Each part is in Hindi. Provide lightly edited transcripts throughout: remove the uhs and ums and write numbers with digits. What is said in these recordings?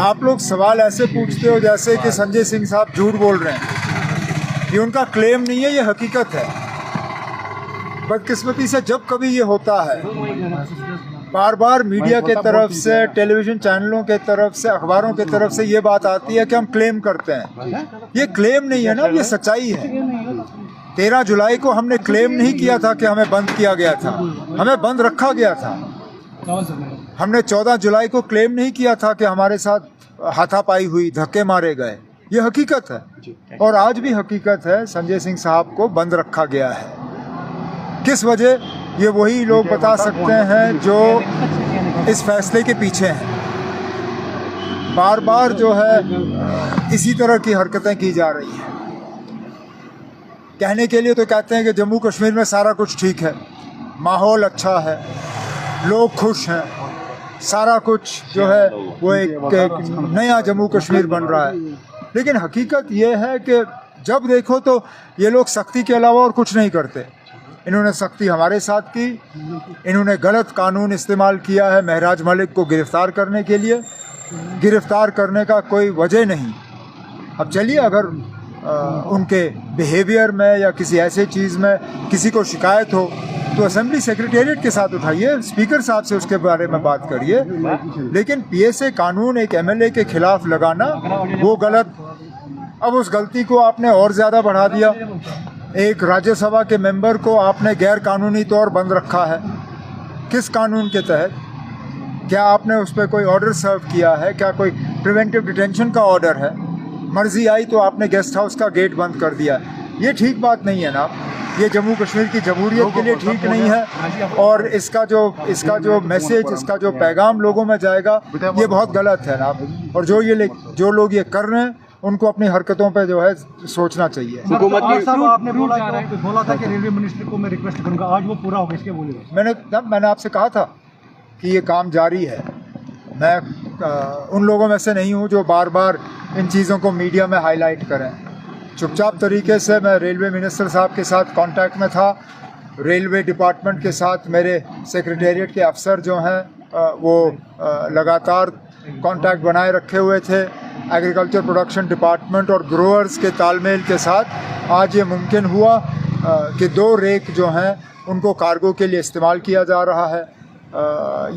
आप लोग सवाल ऐसे पूछते हो जैसे कि संजय सिंह साहब झूठ बोल रहे हैं। ये उनका क्लेम नहीं है, ये हकीकत है। बदकिस्मती से जब कभी ये होता है, बार बार मीडिया के तरफ से, टेलीविज़न चैनलों के तरफ से, अखबारों के तरफ से ये बात आती है कि हम क्लेम करते हैं। ये क्लेम नहीं है ना, ये सच्चाई है। 13 जुलाई को हमने क्लेम नहीं किया था कि हमें बंद किया गया था, हमें बंद रखा गया था। हमने 14 जुलाई को क्लेम नहीं किया था कि हमारे साथ हाथापाई हुई, धक्के मारे गए। ये हकीकत है और आज भी हकीकत है। संजय सिंह साहब को बंद रखा गया है। किस वजह, ये वही लोग बता सकते हैं जो इस फैसले के पीछे हैं। बार बार जो है इसी तरह की हरकतें की जा रही हैं। कहने के लिए तो कहते हैं कि जम्मू कश्मीर में सारा कुछ ठीक है, माहौल अच्छा है, लोग खुश हैं, सारा कुछ जो है वो एक नया जम्मू कश्मीर बन रहा है। लेकिन हकीकत ये है कि जब देखो तो ये लोग सख्ती के अलावा और कुछ नहीं करते। इन्होंने सख्ती हमारे साथ की, इन्होंने गलत कानून इस्तेमाल किया है महराज मलिक को गिरफ़्तार करने के लिए। गिरफ़्तार करने का कोई वजह नहीं। अब चलिए, अगर उनके बिहेवियर में या किसी ऐसे चीज़ में किसी को शिकायत हो तो असेंबली सेक्रेटेरिएट के साथ उठाइए, स्पीकर साहब से उसके बारे में बात करिए। लेकिन पीएसए कानून एक एमएलए के खिलाफ लगाना वो गलत। अब उस गलती को आपने और ज़्यादा बढ़ा दिया। एक राज्यसभा के मेंबर को आपने गैर कानूनी तौर बंद रखा है। किस कानून के तहत? क्या आपने उस पर कोई ऑर्डर सर्व किया है? क्या कोई प्रिवेंटिव डिटेंशन का ऑर्डर है? मर्जी आई तो आपने गेस्ट हाउस का गेट बंद कर दिया। ये ठीक बात नहीं है ना। ये जम्मू कश्मीर की जमहूरियत के लिए ठीक नहीं है और इसका जो मैसेज, इसका जो पैगाम लोगों में जाएगा, ये बहुत गलत है ना। और जो लोग ये कर रहे हैं उनको अपनी हरकतों पे जो है सोचना चाहिए। हुकूमत की साहब, आपने बोला था कि रेलवे मिनिस्टर को मैं रिक्वेस्ट करूंगा, आज वो पूरा हो गया, इसके बोलिए। मैंने आपसे कहा था कि ये काम जारी है। मैं उन लोगों में से नहीं हूँ जो बार बार इन चीज़ों को मीडिया में हाईलाइट करें। चुपचाप तरीके से मैं रेलवे मिनिस्टर साहब के साथ कांटेक्ट में था। रेलवे डिपार्टमेंट के साथ मेरे सेक्रेटेरिएट के अफसर जो हैं वो लगातार कांटेक्ट बनाए रखे हुए थे। एग्रीकल्चर प्रोडक्शन डिपार्टमेंट और ग्रोअर्स के तालमेल के साथ आज ये मुमकिन हुआ कि 2 रेक जो हैं उनको कार्गो के लिए इस्तेमाल किया जा रहा है।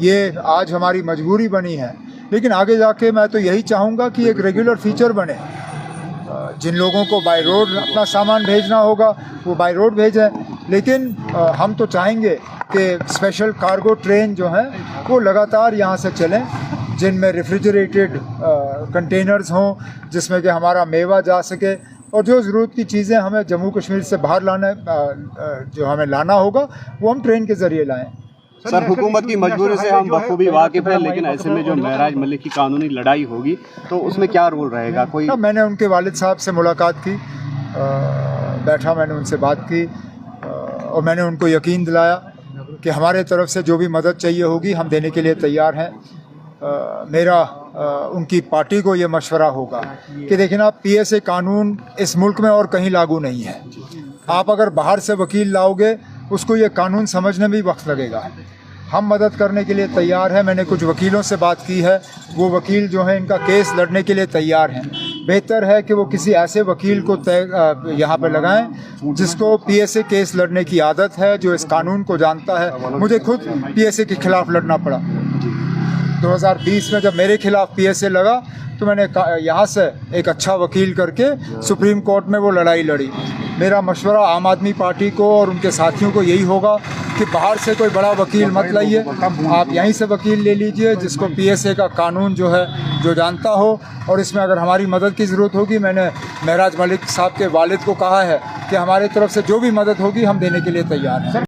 ये आज हमारी मजबूरी बनी है, लेकिन आगे जाके मैं तो यही चाहूँगा कि एक रेगुलर फीचर बने। जिन लोगों को बाय रोड अपना सामान भेजना होगा वो बाय रोड भेजें, लेकिन हम तो चाहेंगे कि स्पेशल कार्गो ट्रेन जो हैं वो लगातार यहाँ से चलें, जिनमें रेफ्रिजरेटेड कंटेनर्स हों, जिसमें कि हमारा मेवा जा सके और जो ज़रूरत की चीज़ें हमें जम्मू कश्मीर से बाहर जो हमें लाना होगा वो हम ट्रेन के ज़रिए लाएं। सर, हुकूमत की मजबूरी से हम बखूबी वाकिफ़ हैं, लेकिन ऐसे में जो महराज मलिक की कानूनी लड़ाई होगी तो उसमें क्या रोल रहेगा? कोई मैंने उनके वालिद साहब से मुलाकात की, बैठा, मैंने उनसे बात की और मैंने उनको यकीन दिलाया कि हमारे तरफ से जो भी मदद चाहिए होगी हम देने के लिए तैयार हैं। मेरा उनकी पार्टी को ये मशवरा होगा कि देखिए ना, पीएसए कानून इस मुल्क में और कहीं लागू नहीं है। आप अगर बाहर से वकील लाओगे उसको ये कानून समझने में भी वक्त लगेगा। हम मदद करने के लिए तैयार हैं। मैंने कुछ वकीलों से बात की है, वो वकील जो हैं इनका केस लड़ने के लिए तैयार हैं। बेहतर है कि वो किसी ऐसे वकील को यहाँ पे लगाएं जिसको पीएसए केस लड़ने की आदत है, जो इस कानून को जानता है। मुझे खुद पीएसए के खिलाफ लड़ना पड़ा। 2020 में जब मेरे खिलाफ पीएसए लगा तो मैंने यहाँ से एक अच्छा वकील करके सुप्रीम कोर्ट में वो लड़ाई लड़ी। मेरा मशवरा आम आदमी पार्टी को और उनके साथियों को यही होगा कि बाहर से कोई बड़ा वकील मत लाइए, आप यहीं से वकील ले लीजिए जिसको पीएसए का कानून जो है जो जानता हो। और इसमें अगर हमारी मदद की ज़रूरत होगी, मैंने महराज मलिक साहब के वालिद को कहा है कि हमारे तरफ से जो भी मदद होगी हम देने के लिए तैयार हैं।